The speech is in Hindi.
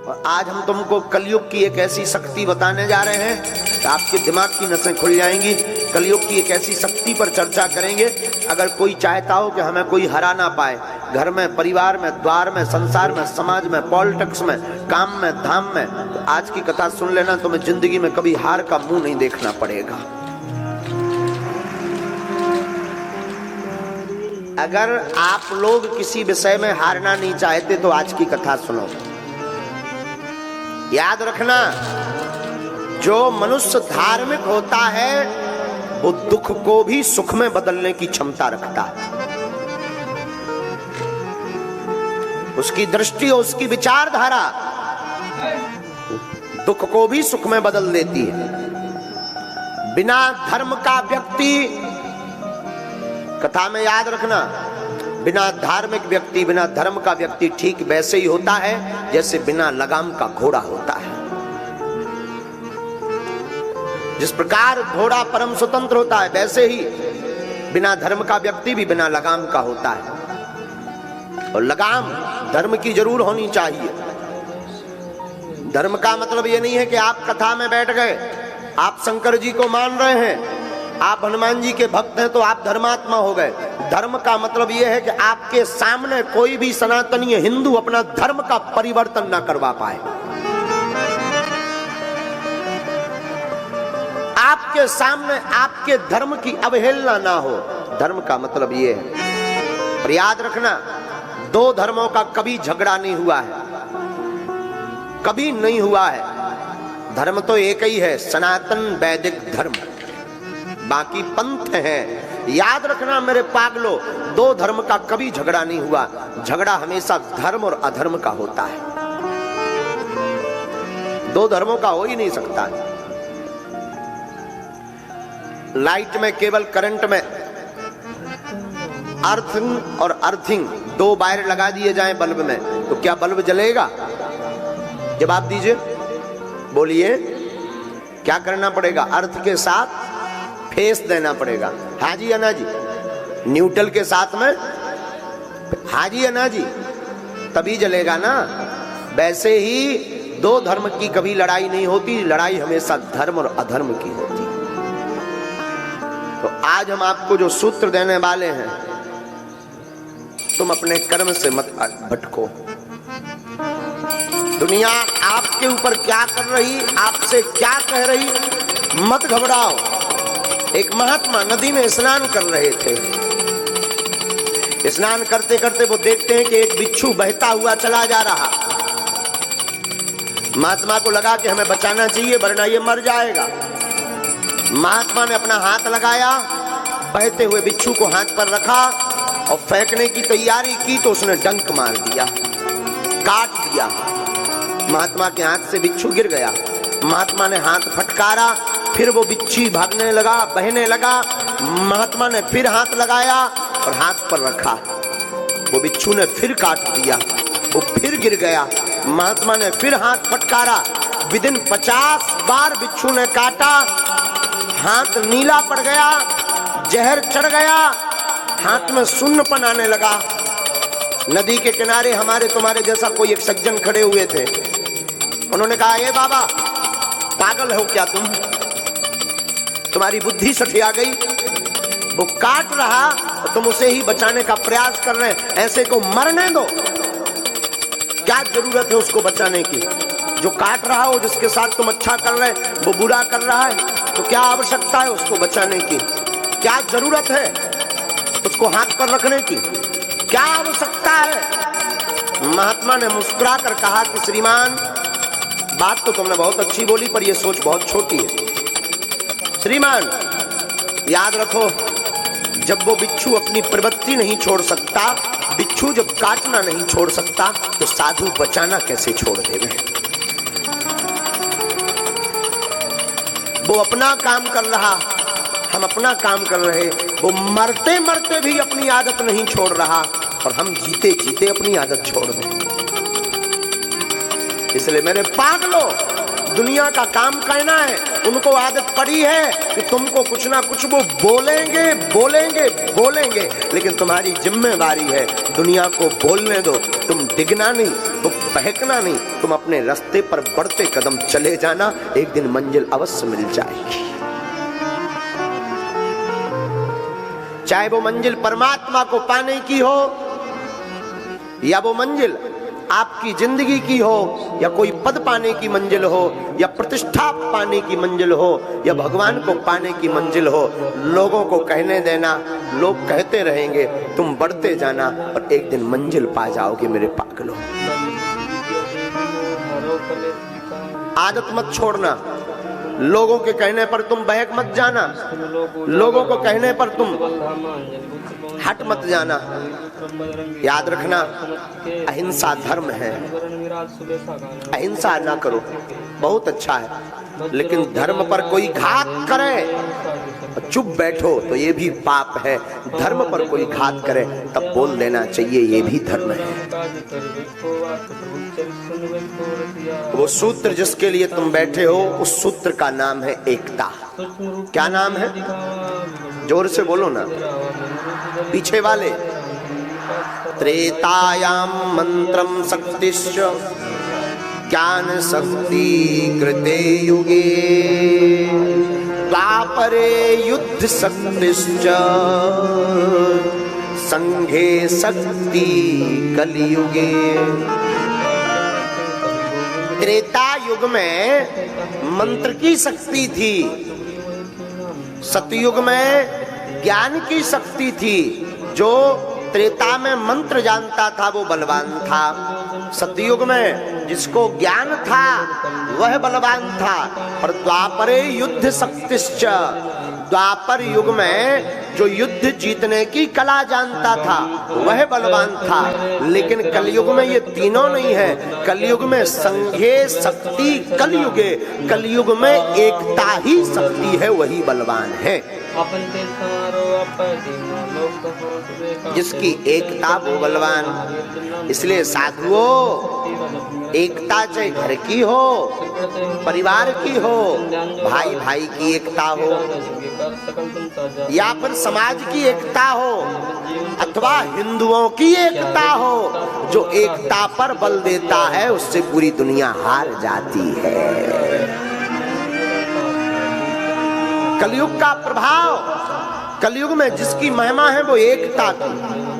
और आज हम तुमको कलयुग की एक ऐसी शक्ति बताने जा रहे हैं कि आपके दिमाग की नसें खुल जाएंगी। कलयुग की एक ऐसी शक्ति पर चर्चा करेंगे। अगर कोई चाहता हो कि हमें कोई हरा ना पाए, घर में, परिवार में, द्वार में, संसार में, समाज में, पॉलिटिक्स में, काम में, धाम में, तो आज की कथा सुन लेना। तुम्हें जिंदगी में कभी हार का मुंह नहीं देखना पड़ेगा। अगर आप लोग किसी विषय में हारना नहीं चाहते तो आज की कथा सुनो। याद रखना, जो मनुष्य धार्मिक होता है वो दुख को भी सुख में बदलने की क्षमता रखता है। उसकी दृष्टि और उसकी विचारधारा दुख को भी सुख में बदल देती है। बिना धर्म का व्यक्ति, कथा में याद रखना, बिना धार्मिक व्यक्ति, बिना धर्म का व्यक्ति ठीक वैसे ही होता है जैसे बिना लगाम का घोड़ा होता है। जिस प्रकार घोड़ा परम स्वतंत्र होता है, वैसे ही बिना धर्म का व्यक्ति भी बिना लगाम का होता है। और लगाम धर्म की जरूर होनी चाहिए। धर्म का मतलब ये नहीं है कि आप कथा में बैठ गए, आप शंकर जी को मान रहे हैं, आप हनुमान जी के भक्त हैं तो आप धर्मात्मा हो गए। धर्म का मतलब यह है कि आपके सामने कोई भी सनातनीय हिंदू अपना धर्म का परिवर्तन ना करवा पाए। आपके सामने आपके धर्म की अवहेलना ना हो। धर्म का मतलब यह है। पर याद रखना, दो धर्मों का कभी झगड़ा नहीं हुआ है, कभी नहीं हुआ है। धर्म तो एक ही है, सनातन वैदिक धर्म, बाकी पंथ हैं। याद रखना मेरे पागलों, दो धर्म का कभी झगड़ा नहीं हुआ। झगड़ा हमेशा धर्म और अधर्म का होता है। दो धर्मों का हो ही नहीं सकता। लाइट में केवल करंट में अर्थिंग और अर्थिंग दो वायर लगा दिए जाएं बल्ब में, तो क्या बल्ब जलेगा? जवाब दीजिए, बोलिए, क्या करना पड़ेगा? अर्थ के साथ फेस देना पड़ेगा। हाँ जी अन्ना जी, न्यूट्रल के साथ में हाँ जी अन्ना जी, तभी जलेगा ना। वैसे ही दो धर्म की कभी लड़ाई नहीं होती, लड़ाई हमेशा धर्म और अधर्म की होती। तो आज हम आपको जो सूत्र देने वाले हैं, तुम अपने कर्म से मत भटको। दुनिया आपके ऊपर क्या कर रही, आपसे क्या कह रही, मत घबराओ। एक महात्मा नदी में स्नान कर रहे थे। स्नान करते करते वो देखते हैं कि एक बिच्छू बहता हुआ चला जा रहा। महात्मा को लगा कि हमें बचाना चाहिए वरना ये मर जाएगा। महात्मा ने अपना हाथ लगाया, बहते हुए बिच्छू को हाथ पर रखा और फेंकने की तैयारी की तो उसने डंक मार दिया, काट दिया। महात्मा के हाथ से बिच्छू गिर गया। महात्मा ने हाथ फटकारा, फिर वो बिच्छू भागने लगा, बहने लगा। महात्मा ने फिर हाथ लगाया और हाथ पर रखा। वो बिच्छू ने फिर काट दिया, वो फिर गिर गया। महात्मा ने फिर हाथ फटकारा। विदिन 50 बार बिच्छू ने काटा। हाथ नीला पड़ गया, जहर चढ़ गया, हाथ में सुन्नपन आने लगा। नदी के किनारे हमारे तुम्हारे जैसा कोई एक सज्जन खड़े हुए थे। उन्होंने कहा, ये बाबा पागल हो क्या तुम? तुम्हारी बुद्धि सठिया गई। वो काट रहा और तुम उसे ही बचाने का प्रयास कर रहे हैं। ऐसे को मरने दो। क्या जरूरत है उसको बचाने की? जो काट रहा हो, जिसके साथ तुम अच्छा कर रहे हैं, वो बुरा कर रहा है, तो क्या आवश्यकता है उसको बचाने की? क्या जरूरत है उसको हाथ पर रखने की? क्या आवश्यकता है? महात्मा ने मुस्कुरा कर कहा कि श्रीमान, बात तो तुमने बहुत अच्छी बोली पर यह सोच बहुत छोटी है। श्रीमान, याद रखो, जब वो बिच्छू अपनी प्रवृत्ति नहीं छोड़ सकता, बिच्छू जब काटना नहीं छोड़ सकता, तो साधु बचाना कैसे छोड़ देवे? वो अपना काम कर रहा, हम अपना काम कर रहे। वो मरते मरते भी अपनी आदत नहीं छोड़ रहा और हम जीते जीते अपनी आदत छोड़ दें। इसलिए मेरे पागलों, दुनिया का काम कहना है, उनको आदत पड़ी है कि तुमको कुछ ना कुछ वो बोलेंगे बोलेंगे बोलेंगे, लेकिन तुम्हारी जिम्मेदारी है दुनिया को बोलने दो, तुम डिगना नहीं। तो बहकना नहीं, तुम अपने रास्ते पर बढ़ते कदम चले जाना, एक दिन मंजिल अवश्य मिल जाएगी। चाहे वो मंजिल परमात्मा को पाने की हो, या वो मंजिल आपकी जिंदगी की हो, या कोई पद पाने की मंजिल हो, या प्रतिष्ठा पाने की मंजिल हो, या भगवान को पाने की मंजिल हो, लोगों को कहने देना, लोग कहते रहेंगे, तुम बढ़ते जाना और एक दिन मंजिल पा जाओगे मेरे पागलों। आदत मत छोड़ना, लोगों के कहने पर तुम बहक मत जाना, लोगों को कहने पर तुम हट मत जाना। याद रखना, अहिंसा धर्म है, अहिंसा ना करो, बहुत अच्छा है, लेकिन धर्म पर कोई घात करे चुप बैठो तो ये भी पाप है। धर्म पर कोई घात करे तब बोल देना चाहिए ये भी धर्म है। वो सूत्र जिसके लिए तुम बैठे हो, उस सूत्र का नाम है एकता। क्या नाम है? जोर से बोलो ना पीछे वाले। त्रेतायाम मंत्रम शक्तिश्च ज्ञान शक्ति कृते युगे, द्वापरे युद्ध शक्तिश्च संघे शक्ति कलियुगे। त्रेता युग में मंत्र की शक्ति थी, सतयुग में ज्ञान की शक्ति थी। जो त्रेता में मंत्र जानता था वो बलवान था, सतयुग में जिसको ज्ञान था वह बलवान था। और द्वापरे युद्ध शक्तिश्च, द्वापर युग में जो युद्ध जीतने की कला जानता था वह बलवान था। लेकिन कलयुग में ये तीनों नहीं है, कलयुग में संघे शक्ति कलयुगे, कलयुग में एकता ही शक्ति है, वही बलवान है। जिसकी एकता वो बलवान। इसलिए साधुओं, एकता चाहे घर की हो, परिवार की हो, भाई भाई की एकता हो, या फिर समाज की एकता हो, अथवा हिंदुओं की एकता हो, जो एकता पर बल देता है उससे पूरी दुनिया हार जाती है। कलयुग का प्रभाव, कलयुग में जिसकी महिमा है वो एकता की।